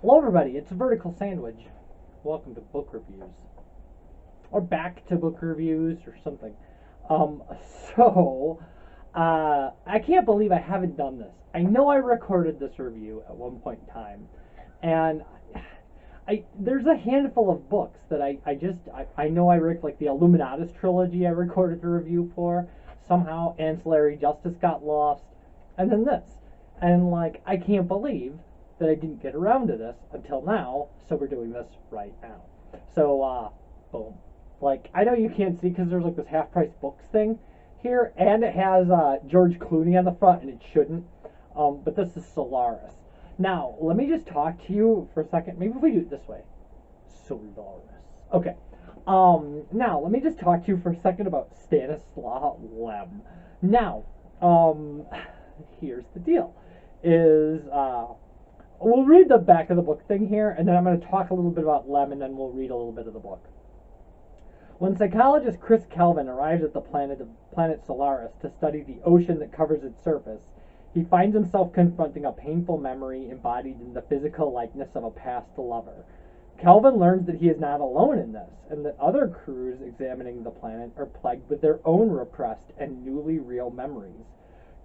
Hello, everybody. It's Vertical Sandwich. Welcome to book reviews, or back to book reviews, or something. Um, so, I can't believe I haven't done this. I know I recorded this review at one point in time, and there's a handful of books that I know like the Illuminatus trilogy I recorded a review for. Somehow, Ancillary Justice got lost, and then this. And like, I can't believe that I didn't get around to this until now, so we're doing this right now. So, boom. Like, I know you can't see because there's like this half price books thing here, and it has George Clooney on the front, and it shouldn't. But this is Solaris. Now, let me just talk to you for a second. Maybe if we do it this way. Solaris. Okay. Now, let me just talk to you for a second about Stanislaw Lem. Now, here's the deal. We'll read the back of the book thing here, and then I'm going to talk a little bit about Lem, and then we'll read a little bit of the book. When psychologist Chris Kelvin arrives at the planet Solaris to study the ocean that covers its surface, he finds himself confronting a painful memory embodied in the physical likeness of a past lover. Kelvin learns that he is not alone in this, and that other crews examining the planet are plagued with their own repressed and newly real memories.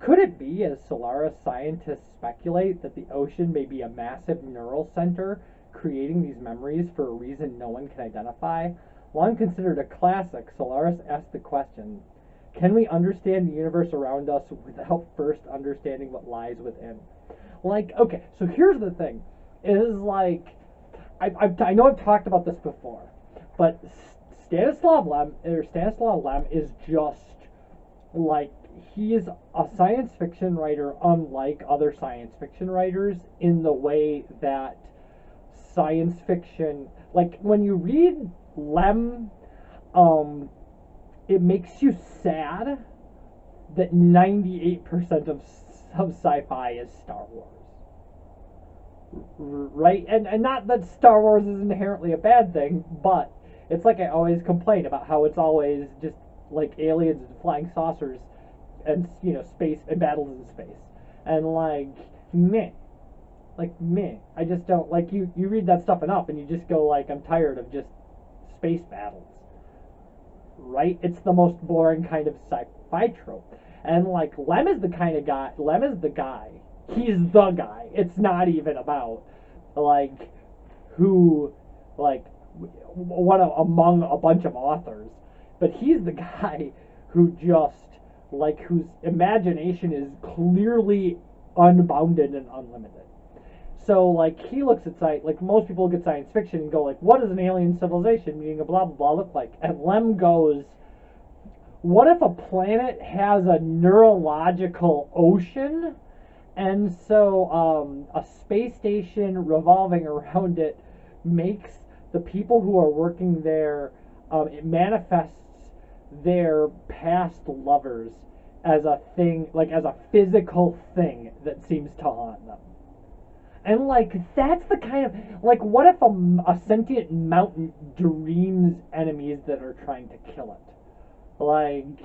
Could it be, as Solaris scientists speculate, that the ocean may be a massive neural center creating these memories for a reason no one can identify? Long considered a classic, Solaris asked the question, can we understand the universe around us without first understanding what lies within? Like, okay, so here's the thing, is like, I know I've talked about this before, but Stanislaw Lem is just like, he is a science fiction writer unlike other science fiction writers in the way that science fiction, like when you read Lem, it makes you sad that 98% of sci-fi is Star Wars. Right? And not that Star Wars is inherently a bad thing, but it's like I always complain about how it's always just like aliens and flying saucers and, you know, space and battles in space. And like, meh. I just don't like you read that stuff enough and you just go like, I'm tired of just space battles. Right? It's the most boring kind of sci-fi trope. And like, Lem is the guy. He's the guy. It's not even about like who, like, one among a bunch of authors, but he's the guy who just like whose imagination is clearly unbounded and unlimited. So like, he looks at like most people look at science fiction and go like, what does an alien civilization meaning a blah blah blah look like? And Lem goes, what if a planet has a neurological ocean, and so a space station revolving around it makes the people who are working there, it manifests their past lovers as a thing, like as a physical thing that seems to haunt them. And like, that's the kind of, like, what if a sentient mountain dreams enemies that are trying to kill it? Like,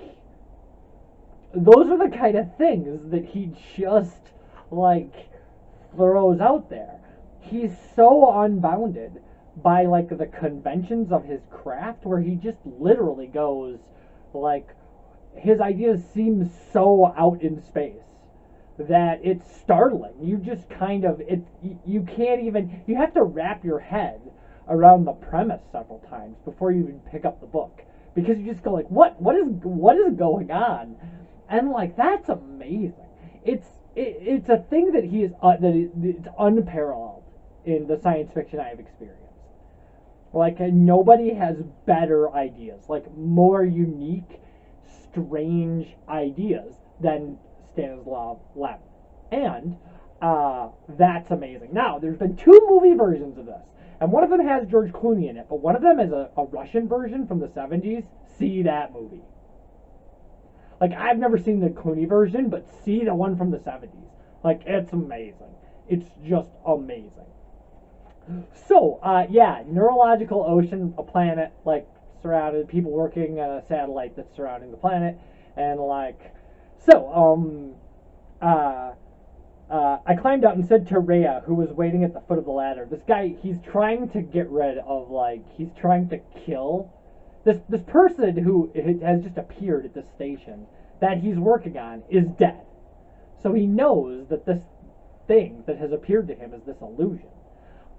those are the kind of things that he just like throws out there. He's so unbounded by like the conventions of his craft, where he just literally goes like, his ideas seem so out in space that it's startling. You just kind of, you can't even, you have to wrap your head around the premise several times before you even pick up the book, because you just go like, what is going on? And like, that's amazing. It's a thing that he is it's unparalleled in the science fiction I have experienced. Like, nobody has better ideas, like more unique, strange ideas than Stanislaw Lem. And that's amazing. Now, there's been 2 movie versions of this, and one of them has George Clooney in it, but one of them is a Russian version from the 70s. See that movie. Like, I've never seen the Clooney version, but see the one from the 70s. Like, it's amazing. It's just amazing. So, yeah, neurological ocean, a planet, like, surrounded, people working on a satellite that's surrounding the planet, and, like, so, I climbed out and said to Rhea, who was waiting at the foot of the ladder, this guy, he's trying to get rid of, like, he's trying to kill this person who has just appeared at this station that he's working on is dead. So he knows that this thing that has appeared to him is this illusion.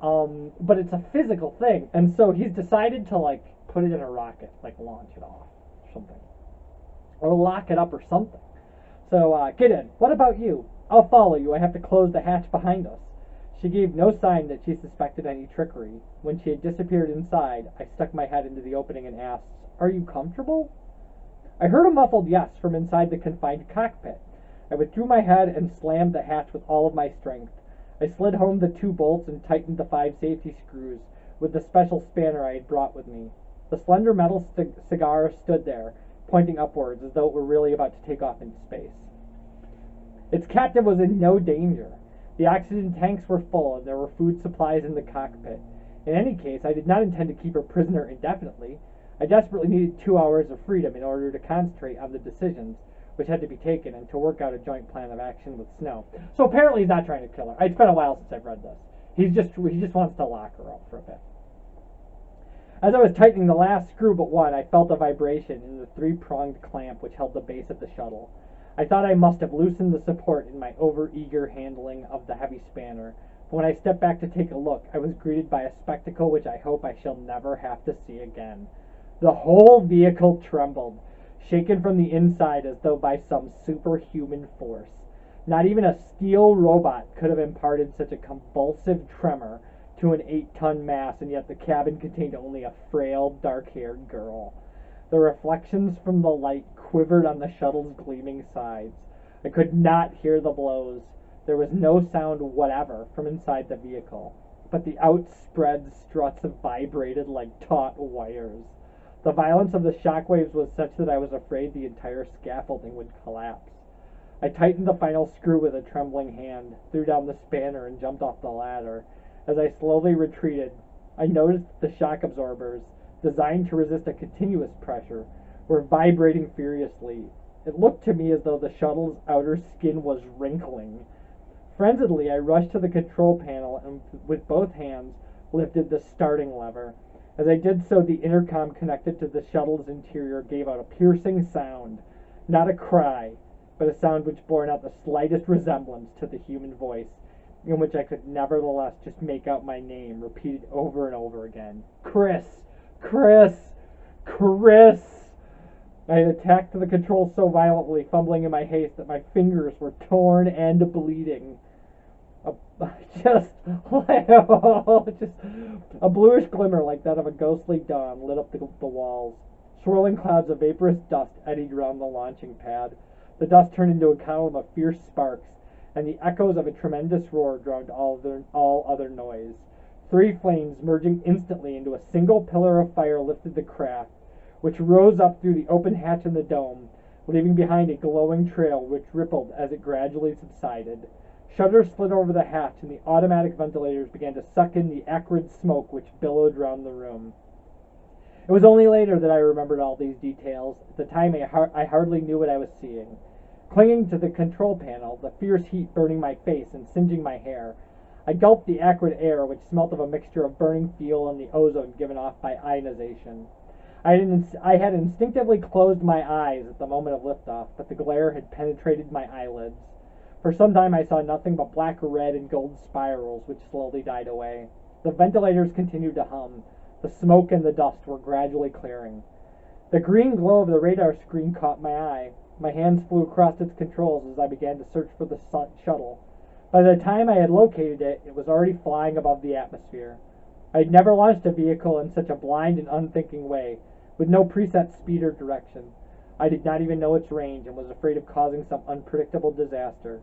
But it's a physical thing, and so he's decided to, like, put it in a rocket, like, launch it off or something. Or lock it up or something. So, get in. What about you? I'll follow you. I have to close the hatch behind us. She gave no sign that she suspected any trickery. When she had disappeared inside, I stuck my head into the opening and asked, "Are you comfortable?" I heard a muffled yes from inside the confined cockpit. I withdrew my head and slammed the hatch with all of my strength. I slid home the 2 bolts and tightened the 5 safety screws with the special spanner I had brought with me. The slender metal cigar stood there, pointing upwards as though it were really about to take off into space. Its captive was in no danger. The oxygen tanks were full, and there were food supplies in the cockpit. In any case, I did not intend to keep her prisoner indefinitely. I desperately needed 2 hours of freedom in order to concentrate on the decisions which had to be taken and to work out a joint plan of action with Snow. So apparently he's not trying to kill her. It's been a while since I've read this. He just wants to lock her up for a bit. As I was tightening the last screw but one, I felt a vibration in the 3-pronged clamp which held the base of the shuttle. I thought I must have loosened the support in my over-eager handling of the heavy spanner, but when I stepped back to take a look, I was greeted by a spectacle which I hope I shall never have to see again. The whole vehicle trembled, shaken from the inside as though by some superhuman force. Not even a steel robot could have imparted such a convulsive tremor to an 8-ton mass, and yet the cabin contained only a frail, dark-haired girl. The reflections from the light quivered on the shuttle's gleaming sides. I could not hear the blows. There was no sound whatever from inside the vehicle, but the outspread struts vibrated like taut wires. The violence of the shockwaves was such that I was afraid the entire scaffolding would collapse. I tightened the final screw with a trembling hand, threw down the spanner, and jumped off the ladder. As I slowly retreated, I noticed the shock absorbers, designed to resist a continuous pressure, were vibrating furiously. It looked to me as though the shuttle's outer skin was wrinkling. Frenziedly, I rushed to the control panel and with both hands lifted the starting lever. As I did so, the intercom connected to the shuttle's interior gave out a piercing sound, not a cry, but a sound which bore not the slightest resemblance to the human voice, in which I could nevertheless just make out my name, repeated over and over again. Chris! Chris! Chris! I had attacked the controls so violently, fumbling in my haste, that my fingers were torn and bleeding. Just a bluish glimmer like that of a ghostly dawn lit up the walls. Swirling clouds of vaporous dust eddied around the launching pad. The dust turned into a column of fierce sparks, and the echoes of a tremendous roar drowned all other noise. 3 flames, merging instantly into a single pillar of fire, lifted the craft, which rose up through the open hatch in the dome, leaving behind a glowing trail which rippled as it gradually subsided. Shutters slid over the hatch, and the automatic ventilators began to suck in the acrid smoke which billowed round the room. It was only later that I remembered all these details. At the time, I hardly knew what I was seeing. Clinging to the control panel, the fierce heat burning my face and singeing my hair, I gulped the acrid air, which smelt of a mixture of burning fuel and the ozone given off by ionization. I had instinctively closed my eyes at the moment of liftoff, but the glare had penetrated my eyelids. For some time I saw nothing but black, red, and gold spirals, which slowly died away. The ventilators continued to hum. The smoke and the dust were gradually clearing. The green glow of the radar screen caught my eye. My hands flew across its controls as I began to search for the shuttle. By the time I had located it, it was already flying above the atmosphere. I had never launched a vehicle in such a blind and unthinking way, with no preset speed or direction. I did not even know its range and was afraid of causing some unpredictable disaster.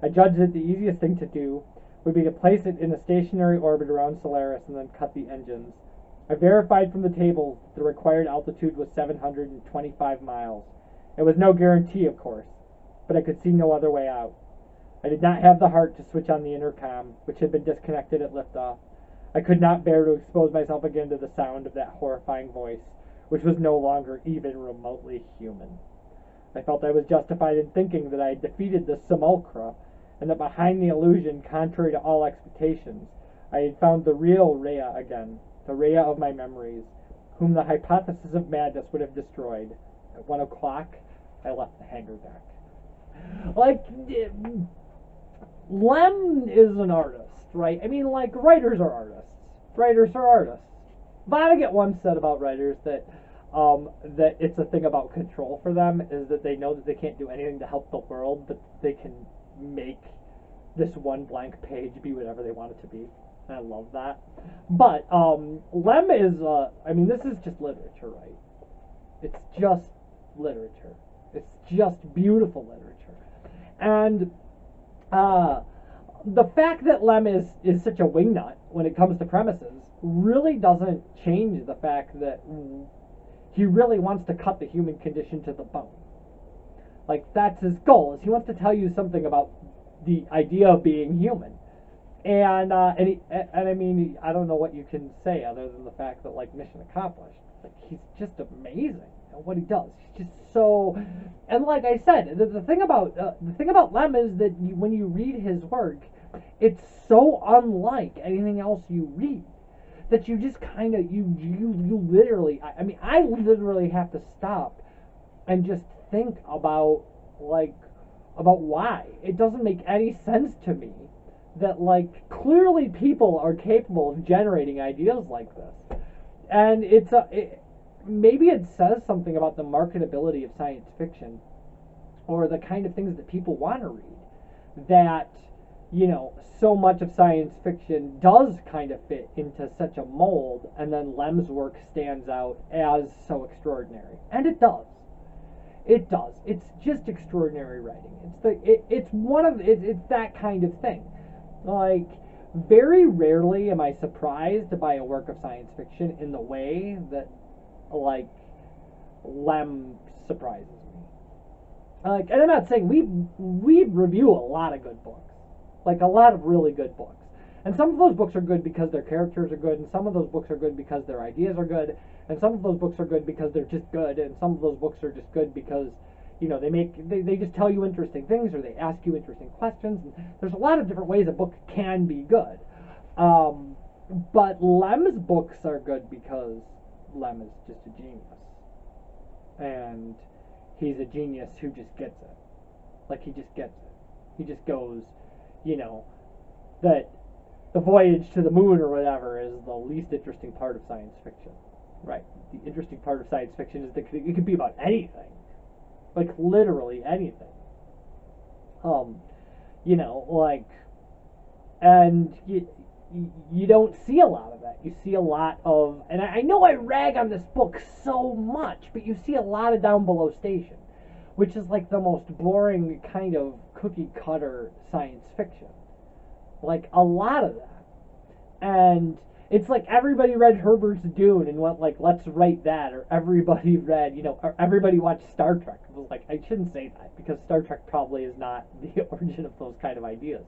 I judged that the easiest thing to do would be to place it in a stationary orbit around Solaris and then cut the engines. I verified from the tables that the required altitude was 725 miles. It was no guarantee, of course, but I could see no other way out. I did not have the heart to switch on the intercom, which had been disconnected at liftoff. I could not bear to expose myself again to the sound of that horrifying voice, which was no longer even remotely human. I felt I was justified in thinking that I had defeated the simulacra, and that behind the illusion, contrary to all expectations, I had found the real Rhea again, the Rhea of my memories, whom the hypothesis of madness would have destroyed. At 1 o'clock, I left the hangar deck. Like, Lem is an artist, right? I mean, like, writers are artists. Writers are artists. Vonnegut once said about writers that that it's a thing about control for them, is that they know that they can't do anything to help the world, but they can make this one blank page be whatever they want it to be. And I love that. But Lem is, I mean, this is just literature, right? It's just literature. It's just beautiful literature. And the fact that Lem is such a wingnut when it comes to premises really doesn't change the fact that he really wants to cut the human condition to the bone. Like, that's his goal, is he wants to tell you something about the idea of being human. And I mean, I don't know what you can say other than the fact that, like, mission accomplished. Like, he's just amazing at what he does. He's just so, and like I said, the thing about Lem is that when you read his work, it's so unlike anything else you read that you just kind of you literally. I mean, I literally have to stop and just think about why it doesn't make any sense to me that, like, clearly people are capable of generating ideas like this, and maybe it says something about the marketability of science fiction, or the kind of things that people want to read, that, you know, so much of science fiction does kind of fit into such a mold, and then Lem's work stands out as so extraordinary. And it does. It does. It's just extraordinary writing. It's that kind of thing. Like, very rarely am I surprised by a work of science fiction in the way that, like, Lem surprises me. Like, and I'm not saying we review a lot of good books, like a lot of really good books, and some of those books are good because their characters are good, and some of those books are good because their ideas are good, and some of those books are good because they're just good, and some of those books are just good because, you know, they just tell you interesting things, or they ask you interesting questions. And there's a lot of different ways a book can be good, but Lem's books are good because Lem is just a genius, and he's a genius who just gets it. Like, he just gets it. He just goes, you know, that the voyage to the moon or whatever is the least interesting part of science fiction, right? The interesting part of science fiction is that it could be about anything, like literally anything. You know, like, and you don't see a lot of that. You see a lot of, and I know I rag on this book so much, but you see a lot of Down Below Station, which is like the most boring kind of cookie cutter science fiction. Like, a lot of that. And it's like everybody read Herbert's Dune and went like, let's write that, or everybody read, you know, or everybody watched Star Trek. It was like, I shouldn't say that, because Star Trek probably is not the origin of those kind of ideas.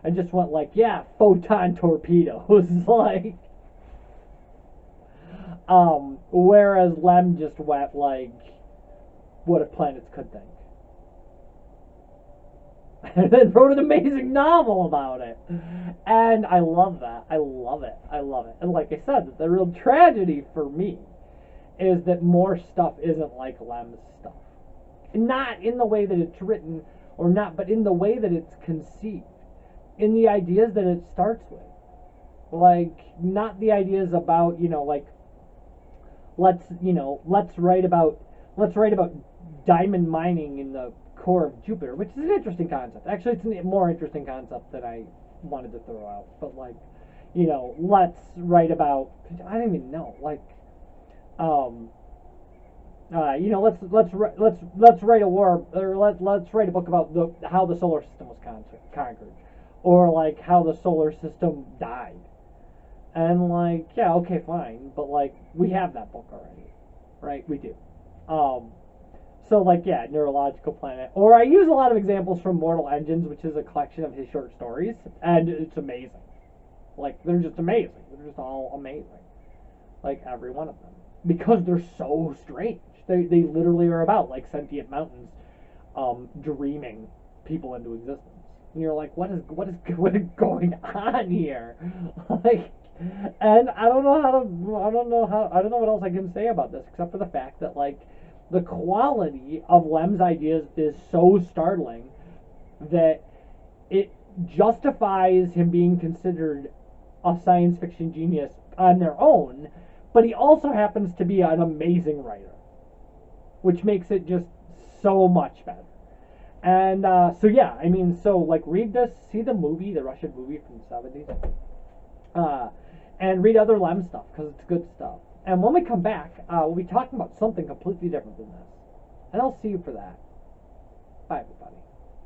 And just went like, yeah, photon torpedoes, like, whereas Lem just went like, what if planets could think? And then wrote an amazing novel about it. And I love that. I love it. I love it. And like I said, the real tragedy for me is that more stuff isn't like Lem's stuff. Not in the way that it's written, or not, but in the way that it's conceived. In the ideas that it starts with. Like, not the ideas about, you know, like, let's write about diamond mining in the core of Jupiter, which is an interesting concept. Actually, it's a more interesting concept that I wanted to throw out. But, like, you know, let's write about, I don't even know, like, you know, let's write a war, or let's write a book about how the solar system was conquered, or like how the solar system died. And like, yeah, okay, fine, but like, we have that book already, right? We do. So like, yeah, Neurological Planet. Or I use a lot of examples from Mortal Engines, which is a collection of his short stories, and it's amazing. Like, they're just amazing. They're just all amazing. Like, every one of them. Because they're so strange. They literally are about, like, sentient mountains dreaming people into existence. and you're like, what is going on here? Like, and I don't know what else I can say about this except for the fact that like the quality of Lem's ideas is so startling that it justifies him being considered a science fiction genius on their own, but he also happens to be an amazing writer, which makes it just so much better. And so yeah, I mean, so like read this, see the movie, the Russian movie from the 70s, and read other Lem stuff because it's good stuff. And when we come back, we'll be talking about something completely different than this, and I'll see you for that. Bye, everybody.